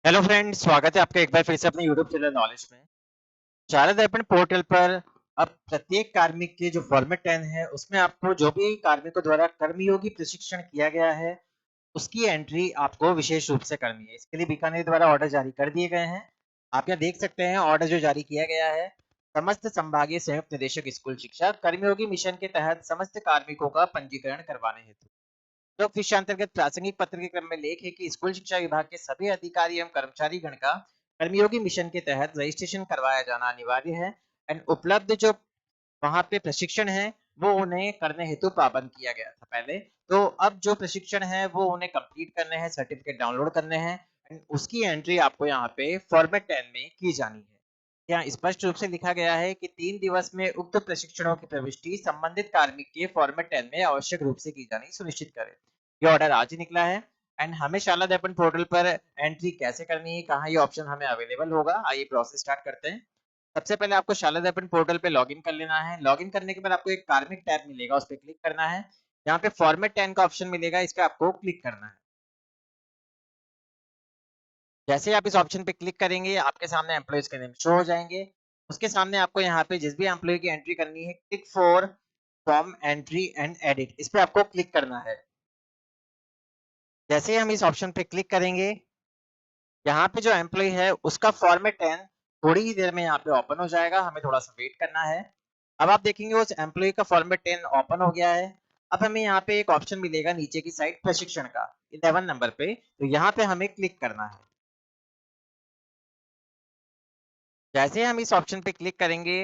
Hello friend, स्वागत है आपका एक बार फिर से अपने यूट्यूब चैनल नॉलेज में। शारदा दर्पण पोर्टल पर अब प्रत्येक कार्मिक के जो फॉर्मेट 10 है उसमें आपको जो भी कार्मिकों द्वारा कर्मयोगी प्रशिक्षण किया गया है उसकी एंट्री आपको विशेष रूप से करनी है। इसके लिए बीकानेर द्वारा ऑर्डर जारी कर दिए गए हैं। आप यहाँ देख सकते हैं ऑर्डर जो जारी किया गया है। समस्त संभागीय संयुक्त निदेशक स्कूल शिक्षा कर्मयोगी मिशन के तहत समस्त कार्मिकों का पंजीकरण करवाने हेतु लोक विषयांतर्गत प्रासंगिक पत्र के क्रम में लेख है कि स्कूल शिक्षा विभाग के सभी अधिकारी एवं कर्मचारी गण का कर्मयोगी मिशन के तहत रजिस्ट्रेशन करवाया जाना अनिवार्य है। एंड उपलब्ध जो वहां पे प्रशिक्षण है वो उन्हें करने हेतु पाबंद किया गया था पहले। तो अब जो प्रशिक्षण है वो उन्हें कंप्लीट करने हैं, सर्टिफिकेट डाउनलोड करने हैं एंड उसकी एंट्री आपको यहाँ पे फॉर्मेट 10 में की जानी है। यहाँ स्पष्ट रूप से लिखा गया है कि 3 दिवस में उक्त प्रशिक्षणों की प्रविष्टि संबंधित कार्मिक के फॉर्मेट 10 में आवश्यक रूप से की जानी सुनिश्चित करें। ये ऑर्डर आज ही निकला है। एंड हमें शाला दर्पण पोर्टल पर एंट्री कैसे करनी है, कहाँ ये ऑप्शन हमें अवेलेबल होगा, आइए प्रोसेस स्टार्ट करते हैं। सबसे पहले आपको शाला दर्पण पोर्टल पे लॉगिन कर लेना है। लॉगिन करने के बाद आपको एक कार्मिक टैब मिलेगा, उस पर क्लिक करना है। यहाँ पे फॉर्मेट 10 का ऑप्शन मिलेगा, इस पे आपको क्लिक करना है। जैसे ही आप इस ऑप्शन पे क्लिक करेंगे आपके सामने एम्प्लॉइज के नेम शो हो जाएंगे। उसके सामने आपको यहाँ पे जिस भी एम्प्लॉय की एंट्री करनी है, click for form entry and edit, इस पे आपको क्लिक करना है। जैसे ही हम इस ऑप्शन पे क्लिक करेंगे, यहाँ पे जो एम्प्लॉय है उसका फॉर्मेट 10 थोड़ी ही देर में यहाँ पे ओपन हो जाएगा, हमें थोड़ा सा वेट करना है। अब आप देखेंगे उस एम्प्लॉय का फॉर्मेट 10 ओपन हो गया है। अब हमें यहाँ पे एक ऑप्शन मिलेगा नीचे की साइड प्रशिक्षण का 11 नंबर पे, तो यहाँ पे हमें क्लिक करना है। जैसे हम इस ऑप्शन पे क्लिक करेंगे,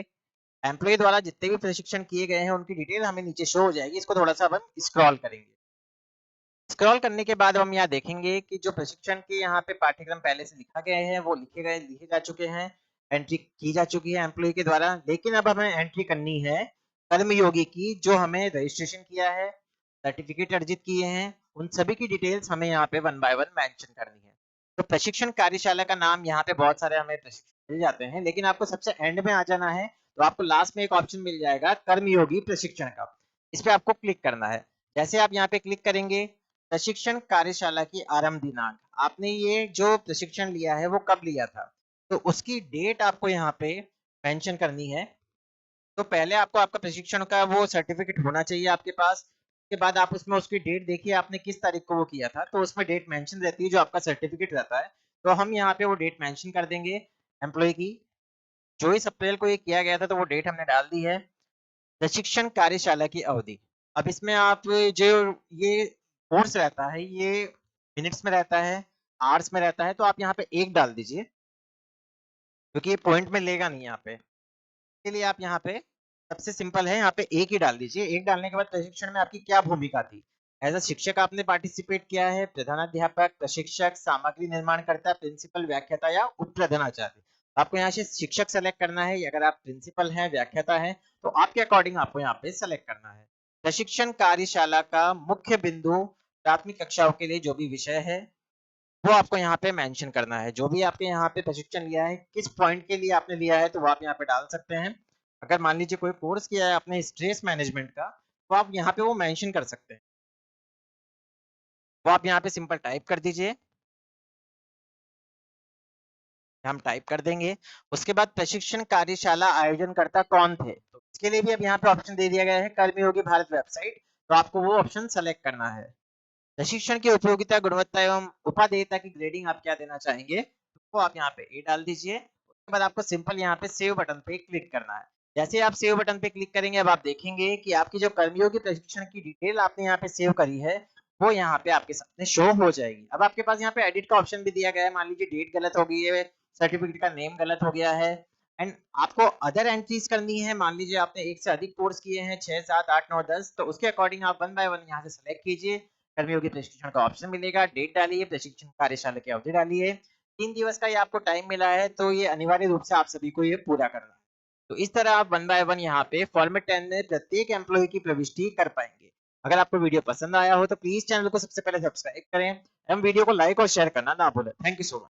एम्प्लॉय द्वारा जितने भी प्रशिक्षण किए गए हैं उनकी डिटेल हमें नीचे शो हो जाएगी। इसको थोड़ा सा अब हम स्क्रॉल करेंगे। स्क्रॉल करने के बाद हम यहाँ देखेंगे कि जो प्रशिक्षण के यहाँ पे पाठ्यक्रम पहले से लिखा गए हैं वो लिखे जा चुके हैं, एंट्री की जा चुकी है एम्प्लॉय के द्वारा। लेकिन अब हमें एंट्री करनी है कर्मयोगी की, जो हमें रजिस्ट्रेशन किया है, सर्टिफिकेट अर्जित किए हैं, उन सभी की डिटेल्स हमें यहाँ पे वन बाय वन मेंशन करनी है। तो प्रशिक्षण कार्यशाला का नाम यहाँ पे बहुत सारे हमें प्रशिक्षण मिल जाते हैं, लेकिन आपको सबसे एंड में आ जाना है। तो आपको लास्ट में एक ऑप्शन मिल जाएगा कर्मयोगी प्रशिक्षण का, इस पे आपको क्लिक करना है। जैसे आप यहाँ पे क्लिक करेंगे, प्रशिक्षण कार्यशाला की आरंभ दिनांक, आपने ये जो प्रशिक्षण लिया है वो कब लिया था, तो उसकी डेट आपको यहाँ पे मेंशन करनी है। तो पहले आपको आपका प्रशिक्षण का वो सर्टिफिकेट होना चाहिए आपके पास। उसके बाद आप उसमें उसकी डेट देखिए आपने किस तारीख को वो किया था, तो उसमें डेट मेंशन रहती है जो आपका सर्टिफिकेट रहता है। तो हम यहाँ पे वो डेट मेंशन कर देंगे एम्प्लॉय की। 24 अप्रैल को ये किया गया था, तो वो डेट हमने डाल दी है। प्रशिक्षण कार्यशाला की अवधि, अब इसमें आप जो ये कोर्स रहता है ये मिनट्स में रहता है, आवर्स में रहता है, तो आप यहाँ पे एक डाल दीजिए क्योंकि ये पॉइंट में लेगा नहीं यहाँ पे। इसके लिए आप यहाँ पे सबसे सिंपल है, यहाँ पे एक ही डाल दीजिए। एक डालने के बाद प्रशिक्षण में आपकी क्या भूमिका थी, एज अ शिक्षक आपने पार्टिसिपेट किया है, प्रधानाध्यापक, प्रशिक्षक, सामग्री निर्माणकर्ता, प्रिंसिपल, व्याख्याता या उप प्रधानाचार्य। आपको यहाँ से शिक्षक सेलेक्ट करना है। अगर आप प्रिंसिपल हैं, व्याख्याता हैं, तो आपके अकॉर्डिंग आपको यहाँ पे सेलेक्ट करना है। प्रशिक्षण कार्यशाला का मुख्य बिंदु, प्राथमिक कक्षाओं के लिए जो भी विषय है वो आपको यहाँ पे मेंशन करना है। जो भी आपके यहाँ पे प्रशिक्षण लिया है, किस पॉइंट के लिए आपने लिया है, तो वो आप यहाँ पे डाल सकते हैं। अगर मान लीजिए कोई कोर्स किया है आपने स्ट्रेस मैनेजमेंट का, तो आप यहाँ पे वो मेंशन कर सकते हैं। वो आप यहाँ पे सिंपल टाइप कर दीजिए, हम टाइप कर देंगे। उसके बाद प्रशिक्षण कार्यशाला आयोजनकर्ता कौन थे, तो इसके लिए भी अब यहाँ पे ऑप्शन दे दिया गया है कर्मयोगी भारत वेबसाइट, तो आपको वो ऑप्शन सेलेक्ट करना है। प्रशिक्षण की उपयोगिता, गुणवत्ता एवं उपादेयता की ग्रेडिंग आप क्या देना चाहेंगे, तो वो आप यहाँ पे ए डाल दीजिए। उसके बाद आपको सिंपल यहाँ पे सेव बटन पे क्लिक करना है। जैसे आप सेव बटन पे क्लिक करेंगे, अब आप देखेंगे कि आपकी जो कर्मयोगी प्रशिक्षण की डिटेल आपने यहाँ पे सेव करी है वो यहाँ पे आपके सामने शो हो जाएगी। अब आपके पास यहाँ पे एडिट का ऑप्शन भी दिया गया है। मान लीजिए डेट गलत हो गई है, सर्टिफिकेट का नेम गलत हो गया है, एंड आपको अदर एंट्रीज करनी है। मान लीजिए आपने एक से अधिक कोर्स किए हैं, 6, 7, 8, 9, 10, तो उसके अकॉर्डिंग आप वन बाय वन यहाँ से सेलेक्ट कीजिए। कर्मयोगी प्रशिक्षण का ऑप्शन मिलेगा, डेट डालिए, प्रशिक्षण कार्यशाला की अवधि डालिए। 3 दिवस का ये आपको टाइम मिला है, तो ये अनिवार्य रूप से आप सभी को ये पूरा करना है। तो इस तरह आप वन बाय वन यहाँ पे फॉर्मेट 10 में प्रत्येक एम्प्लॉय की प्रविष्टि कर पाएंगे। अगर आपको वीडियो पसंद आया हो तो प्लीज चैनल को सबसे पहले सब्सक्राइब करें एवं वीडियो को लाइक और शेयर करना ना भूलें। Thank you so much.